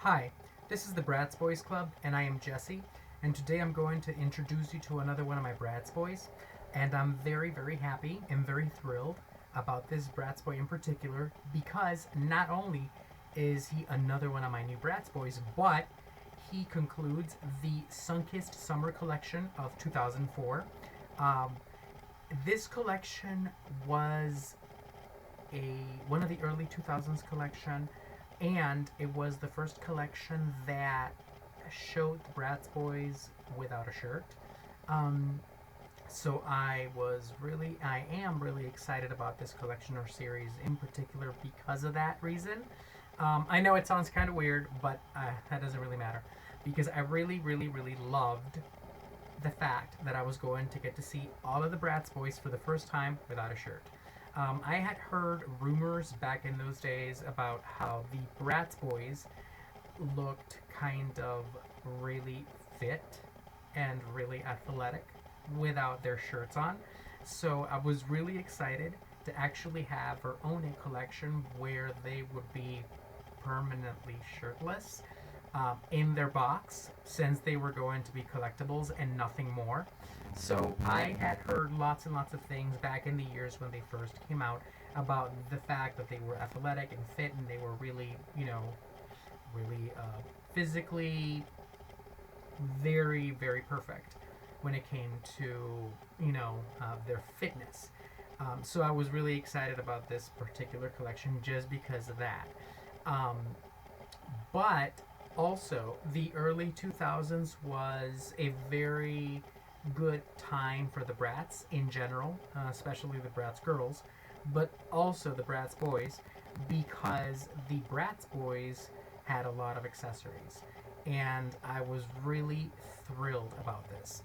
Hi, this is the Bratz Boys Club, and I am Jesse, and today I'm going to introduce you to another one of my Bratz Boys, and I'm very, very happy and very thrilled about this Bratz Boy in particular, because not only is he another one of my new Bratz Boys, but he concludes the Sunkissed Summer Collection of 2004. Um, this collection was a one of the early 2000s collection, and it was the first collection that showed the Bratz Boys without a shirt. Um, so I am really excited about this collection or series in particular because of that reason. I know it sounds kind of weird, but that doesn't really matter because I really, really, really loved the fact that I was going to get to see all of the Bratz Boys for the first time without a shirt. I had heard rumors back in those days about how the Bratz Boys looked kind of really fit and really athletic without their shirts on. So I was really excited to actually have her own a collection where they would be permanently shirtless in their box since they were going to be collectibles and nothing more. So I had heard lots and lots of things back in the years when they first came out about the fact that they were athletic and fit and they were really, really physically very, very perfect when it came to, their fitness. So I was really excited about this particular collection just because of that. Um, but also, the early 2000s was a very good time for the Bratz in general, especially the Bratz girls, but also the Bratz boys, because the Bratz boys had a lot of accessories. And I was really thrilled about this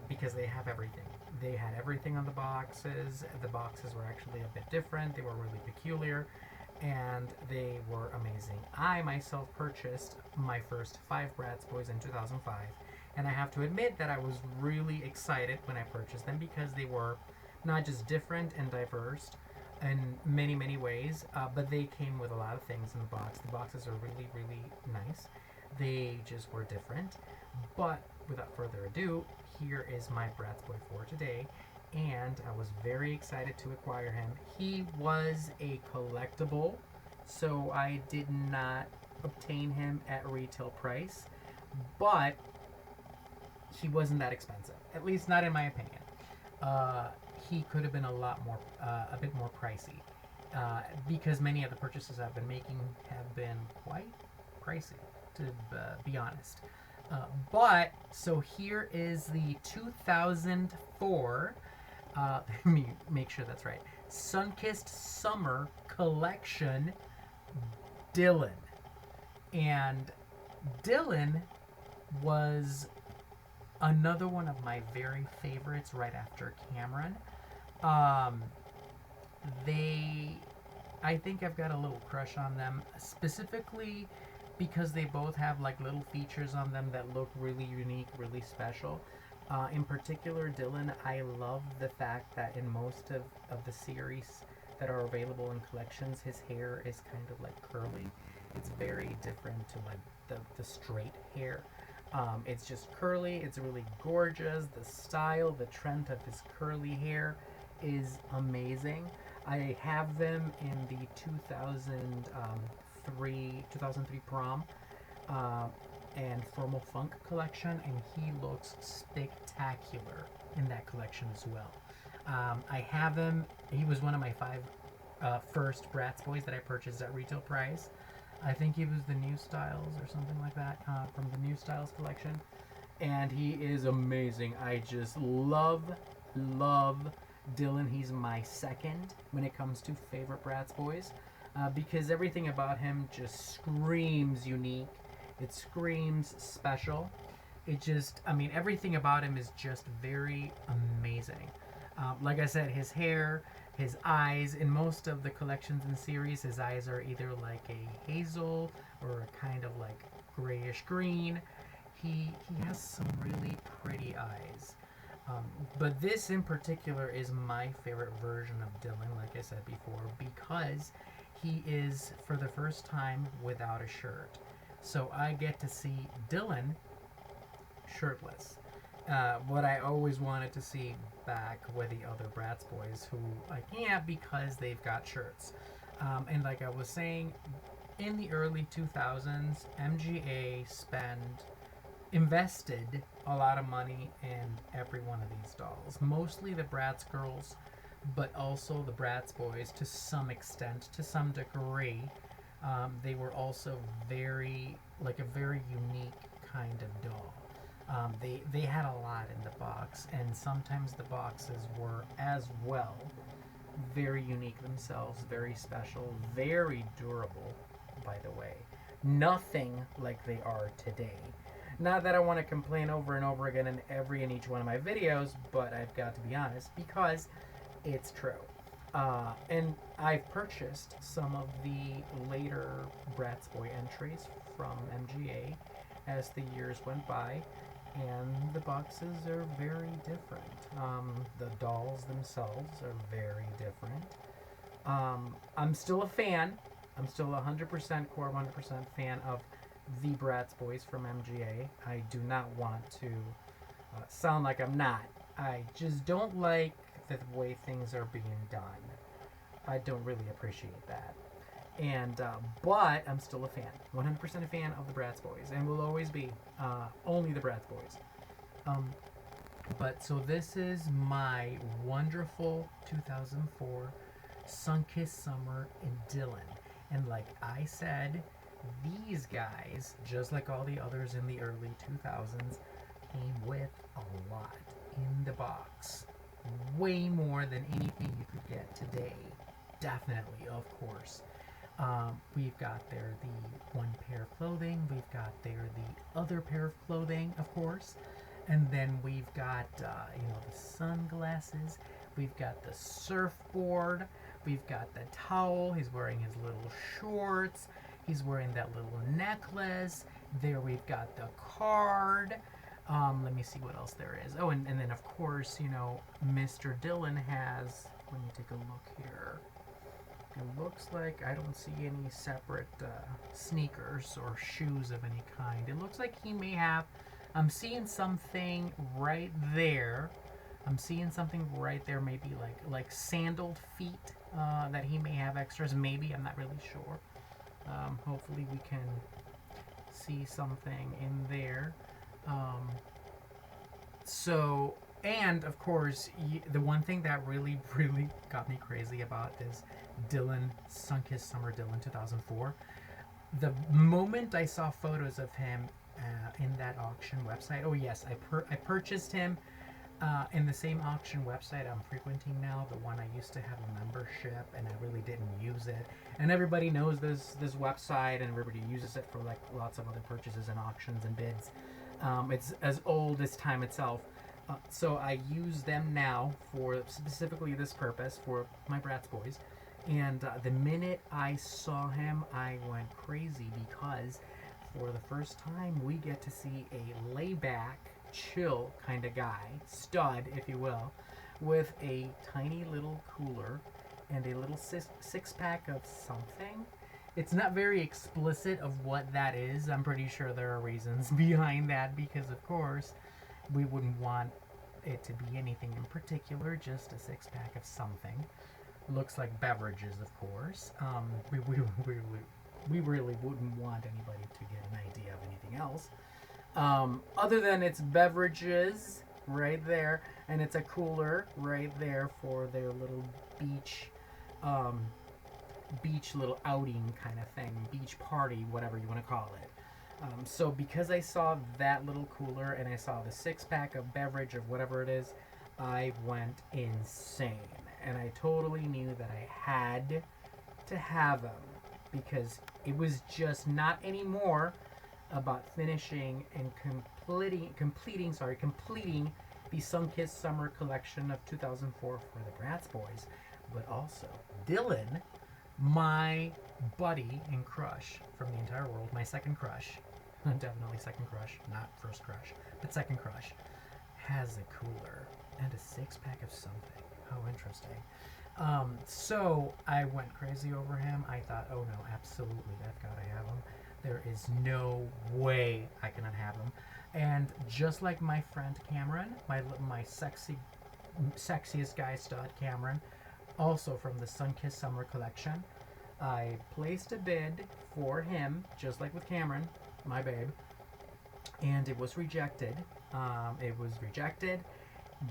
because they have everything. They had everything on the boxes. The boxes were actually a bit different, they were really peculiar, and they were amazing. I myself purchased my first 5 Bratz Boys in 2005, and I have to admit that I was really excited when I purchased them because they were not just different and diverse in many, many ways, but they came with a lot of things in the box. The boxes are really, really nice. They just were different. But without further ado, here is my Bratz Boy for today, and I was very excited to acquire him. He was a collectible, so I did not obtain him at retail price, but he wasn't that expensive, at least not in my opinion. He could have been a bit more pricey, because many of the purchases I've been making have been quite pricey, to be honest. So here is the 2004, let me make sure that's right, Sunkissed Summer Collection Dylan. And Dylan was another one of my very favorites right after Cameron. Um, I think I've got a little crush on them, specifically because they both have like little features on them that look really unique, really special. In particular, Dylan, I love the fact that in most of the series that are available in collections, his hair is kind of like curly. It's very different to like the straight hair. It's just curly. It's really gorgeous. The style, the trend of his curly hair is amazing. I have them in the 2003 prom and formal funk collection, and he looks spectacular in that collection as well. I have him. He was one of my 5 first Bratz Boys that I purchased at retail price. I think he was the New Styles or something like that, from the New Styles collection. And he is amazing. I just love Dylan. He's my second when it comes to favorite Bratz Boys, because everything about him just screams unique. It screams special. Everything about him is just very amazing. Like I said, his hair, his eyes, in most of the collections and series, his eyes are either like a hazel or a kind of like grayish green. He has some really pretty eyes. But this in particular is my favorite version of Dylan, like I said before, because he is for the first time without a shirt. So I get to see Dylan shirtless. What I always wanted to see back with the other Bratz Boys, who I can't because they've got shirts. And like I was saying, in the early 2000s, MGA invested a lot of money in every one of these dolls. Mostly the Bratz girls, but also the Bratz Boys to some extent, to some degree. They were also like a very unique kind of doll. They had a lot in the box, and sometimes the boxes were as well very unique themselves, very special, very durable, by the way. Nothing like they are today. Not that I want to complain over and over again in every and each one of my videos, but I've got to be honest because it's true. And I've purchased some of the later Bratz Boy entries from MGA as the years went by, and the boxes are very different. The dolls themselves are very different. I'm still a fan. I'm still 100% core, 100% fan of the Bratz Boys from MGA. I do not want to sound like I'm not. I just don't like the way things are being done. I don't really appreciate that. And but I'm still a fan, 100% a fan of the Bratz Boys, and will always be only the Bratz Boys. But so this is my wonderful 2004 Sunkissed Summer in Dylan, and like I said, these guys, just like all the others in the early 2000s, came with a lot in the box, way more than anything you could get today. Definitely, of course. We've got there the one pair of clothing. We've got there the other pair of clothing, of course. And then we've got, the sunglasses. We've got the surfboard. We've got the towel. He's wearing his little shorts. He's wearing that little necklace. There we've got the card. Let me see what else there is. Oh, and then, of course, Mr. Dylan has, let me take a look here. It looks like I don't see any separate sneakers or shoes of any kind. It looks like he may have. I'm seeing something right there. Maybe like sandaled feet that he may have extras. Maybe, I'm not really sure. Hopefully we can see something in there. And of course, the one thing that really, really got me crazy about this Dylan, Sunkissed Summer Dylan 2004, the moment I saw photos of him in that auction website, oh yes, I purchased him in the same auction website I'm frequenting now, the one I used to have a membership and I really didn't use it. And everybody knows this website, and everybody uses it for like lots of other purchases and auctions and bids. It's as old as time itself. So I use them now for specifically this purpose for my Bratz Boys. And the minute I saw him, I went crazy because for the first time we get to see a layback, chill kind of guy, stud, if you will, with a tiny little cooler and a little six-pack of something. It's not very explicit of what that is. I'm pretty sure there are reasons behind that because, of course, we wouldn't want it to be anything in particular, just a six-pack of something. Looks like beverages, of course. We really wouldn't want anybody to get an idea of anything else. Other than it's beverages right there, and it's a cooler right there for their little beach little outing kind of thing, beach party, whatever you want to call it. So because I saw that little cooler and I saw the six-pack of beverage of whatever it is, I went insane. And I totally knew that I had to have them because it was just not anymore about finishing and completing the Sunkissed Summer collection of 2004 for the Bratz Boys, but also Dylan, my buddy and crush from the entire world, my second crush, definitely second crush, not first crush, but second crush, has a cooler and a six-pack of something. How interesting. So I went crazy over him. I thought, oh no, absolutely, I've got to have him. There is no way I cannot have them. And just like my friend Cameron, my sexiest guy stud Cameron, also from the Sunkissed Summer collection, I placed a bid for him, just like with Cameron, my babe, and it was rejected. It was rejected,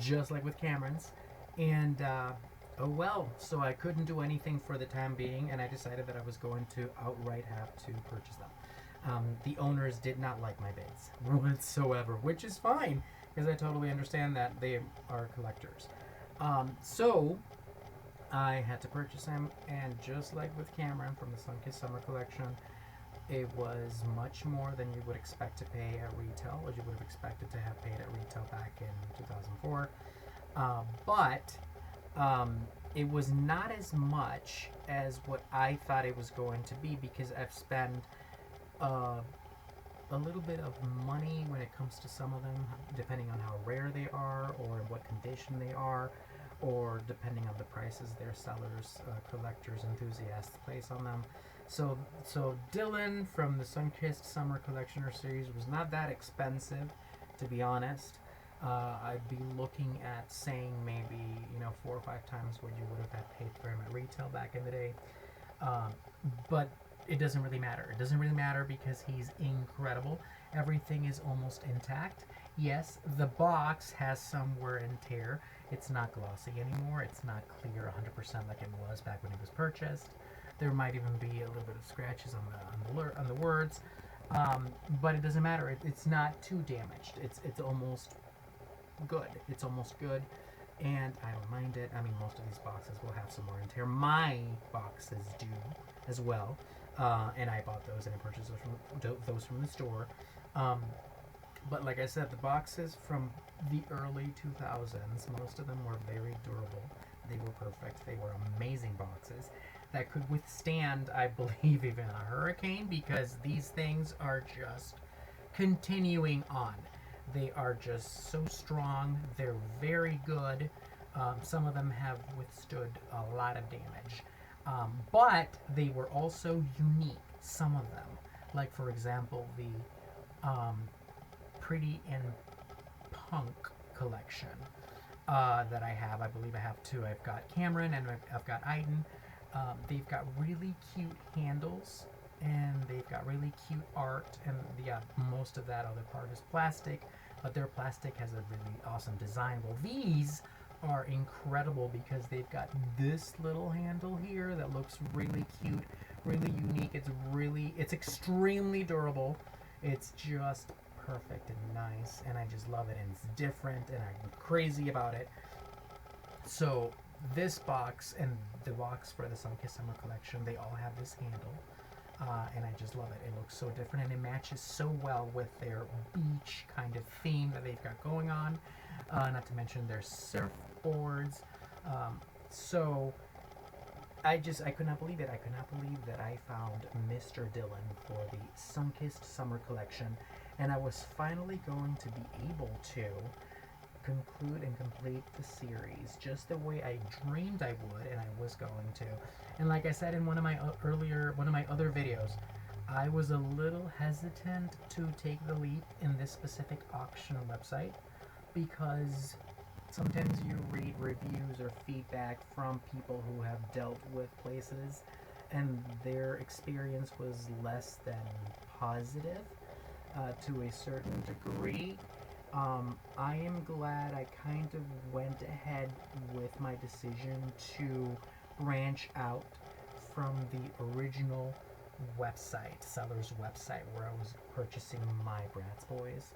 just like with Cameron's, and oh well. So I couldn't do anything for the time being, and I decided that I was going to outright have to purchase them. The owners did not like my bids whatsoever, which is fine because I totally understand that they are collectors. So I had to purchase them, and just like with Cameron from the Sunkissed Summer collection, it was much more than you would expect to pay at retail, or you would have expected to have paid at retail back in 2004. But it was not as much as what I thought it was going to be, because I've spent uh, a little bit of money when it comes to some of them, depending on how rare they are or in what condition they are, or depending on the prices their sellers, collectors, enthusiasts place on them. So Dylan from the Sunkissed Summer Collectioner series was not that expensive, to be honest. I'd be looking at saying maybe 4 or 5 times what you would have had paid for him at retail back in the day. But it doesn't really matter. It doesn't really matter because he's incredible. Everything is almost intact. Yes, the box has some wear and tear. It's not glossy anymore. It's not clear 100% like it was back when it was purchased. There might even be a little bit of scratches on the words, but it doesn't matter. It's not too damaged. It's almost good. It's almost good, and I don't mind it. I mean, most of these boxes will have some wear and tear. My boxes do as well, and I bought those and I purchased those from the store. Um, but like I said, the boxes from the early 2000s, most of them were very durable. They were perfect. They were amazing boxes that could withstand, I believe, even a hurricane, because these things are just continuing on. They are just so strong. They're very good. Some of them have withstood a lot of damage. But they were also unique, some of them. Like, for example, the Pretty and Punk collection that I have. I believe I have two. I've got Cameron and I've got Iden. They've got really cute handles, and they've got really cute art, and yeah, most of that other part is plastic, but their plastic has a really awesome design. Well, these are incredible because they've got this little handle here that looks really cute, really unique. It's extremely durable. It's just perfect and nice, and I just love it, and it's different, and I'm crazy about it. So this box and the box for the Sunkissed Summer collection, they all have this handle, and I just love it. It looks so different, and it matches so well with their beach kind of theme that they've got going on, not to mention their surfboards. So I could not believe it. I could not believe that I found Mr. Dylan for the Sunkissed Summer collection, and I was finally going to be able to conclude and complete the series just the way I dreamed I would, and I was going to. And like I said in one of my other videos, I was a little hesitant to take the leap in this specific auction website because sometimes you read reviews or feedback from people who have dealt with places and their experience was less than positive, to a certain degree. I am glad I kind of went ahead with my decision to branch out from the original website, seller's website, where I was purchasing my Bratz Boys,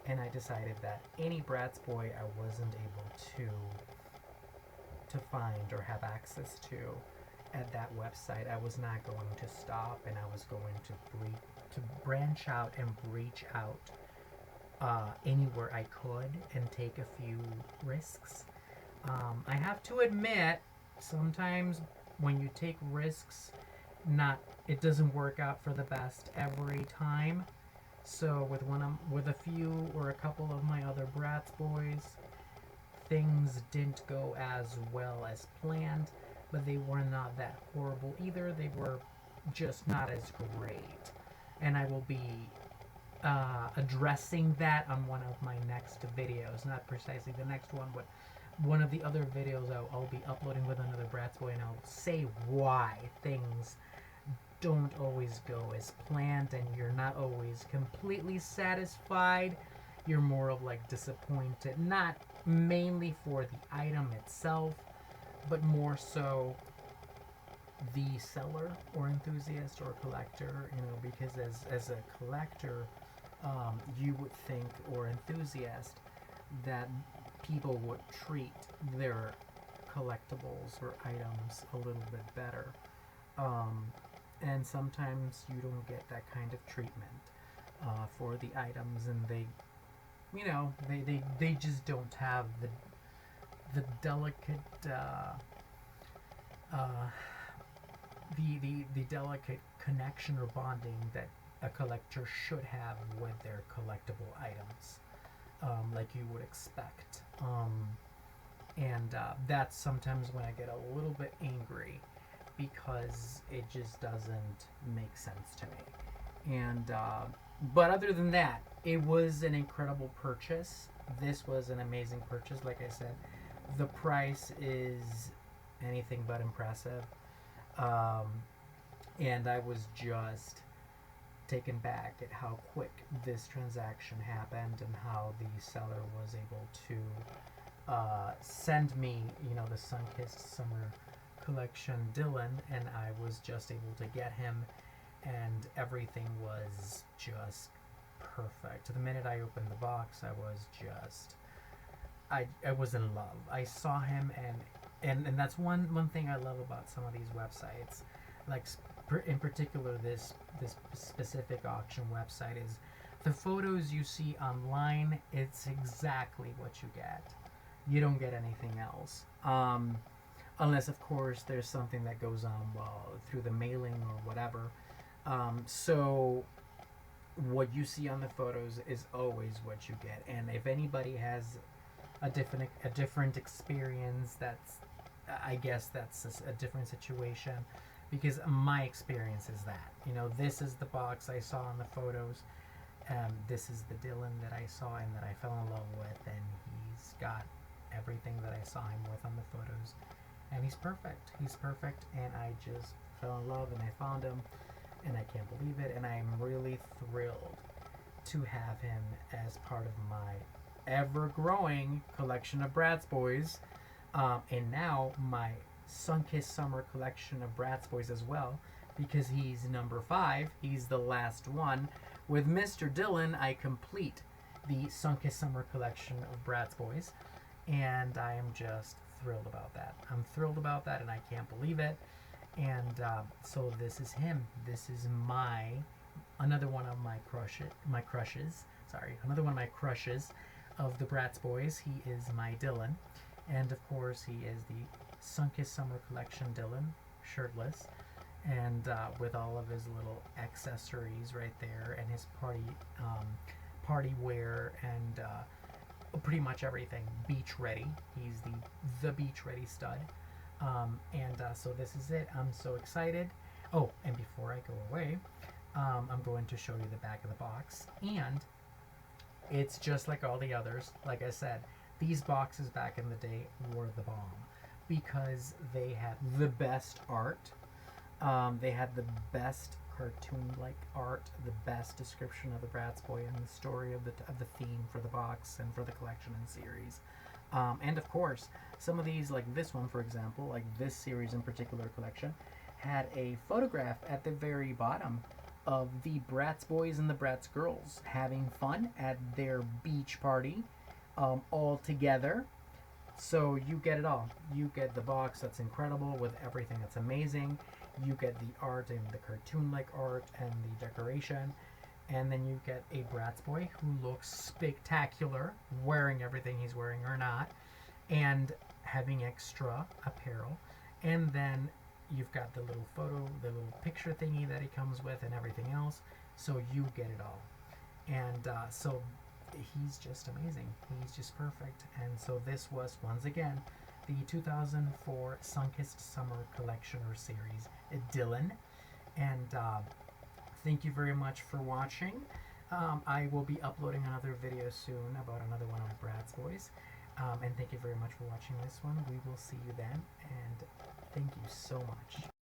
and I decided that any Bratz Boy I wasn't able to find or have access to at that website, I was not going to stop, and I was going to branch out and reach out anywhere I could and take a few risks. I have to admit, sometimes when you take risks, it doesn't work out for the best every time. So with a few or a couple of my other Bratz Boys, things didn't go as well as planned, but they were not that horrible either. They were just not as great. and I will be addressing that on one of my next videos. Not precisely the next one, but one of the other videos I'll be uploading with another Bratz Boy, and I'll say why things don't always go as planned and you're not always completely satisfied. You're more of like disappointed, not mainly for the item itself, but more so the seller or enthusiast or collector, you know, because as a collector, you would think, or enthusiast, that people would treat their collectibles or items a little bit better. Um, and sometimes you don't get that kind of treatment for the items, and they, you know, they just don't have the delicate uh, the delicate connection or bonding that a collector should have with their collectible items, like you would expect. And that's sometimes when I get a little bit angry because it just doesn't make sense to me. And but other than that, it was an incredible purchase. This was an amazing purchase. Like I said, the price is anything but impressive. Um, and I was just taken back at how quick this transaction happened and how the seller was able to send me, you know, the Sunkissed Summer Collection Dylan, and I was just able to get him, and everything was just perfect. The minute I opened the box, I was just, I was in love. I saw him, and that's one thing I love about some of these websites, like in particular this specific auction website, is the photos you see online. It's exactly what you get. You don't get anything else, unless of course there's something that goes on through the mailing or whatever. So what you see on the photos is always what you get, and if anybody has a different experience, that's, I guess that's a different situation, because my experience is that, you know, this is the box I saw in the photos, this is the Dylan that I saw and that I fell in love with, and he's got everything that I saw him with on the photos, and he's perfect. He's perfect, and I just fell in love, and I found him, and I can't believe it, and I'm really thrilled to have him as part of my ever-growing collection of Bratz Boys, and now my Sunkissed Summer collection of Bratz Boys as well, because he's number 5. He's the last one. With Mr. Dylan, I complete the Sunkissed Summer collection of Bratz Boys, and I am just thrilled about that. I'm thrilled about that, and I can't believe it. And so this is him. This is another one of my crushes. Sorry, another one of my crushes of the Bratz Boys. He is my Dylan, and of course he is the Sunkissed Summer Collection Dylan, shirtless, and with all of his little accessories right there, and his party wear, and pretty much everything beach ready. He's the beach ready stud, and so this is it. I'm so excited. Oh, and before I go away, I'm going to show you the back of the box, and it's just like all the others. Like I said, these boxes back in the day were the bomb, because they had the best art. They had the best cartoon-like art, the best description of the Bratz Boy, and the story of the theme for the box and for the collection and series. And of course, some of these, like this one, for example, like this series in particular collection, had a photograph at the very bottom of the Bratz Boys and the Bratz Girls having fun at their beach party, all together. So you get it all. You get the box that's incredible with everything that's amazing. You get the art and the cartoon-like art and the decoration. And then you get a Bratz Boy who looks spectacular, wearing everything he's wearing or not, and having extra apparel. And then you've got the little the little picture thingy that he comes with and everything else. So you get it all. And so he's just amazing. He's just perfect. And so this was, once again, the 2004 Sunkissed Summer Collection or Series Dylan. And thank you very much for watching. I will be uploading another video soon about another one of my Bratz Boys. And thank you very much for watching this one. We will see you then, and thank you so much.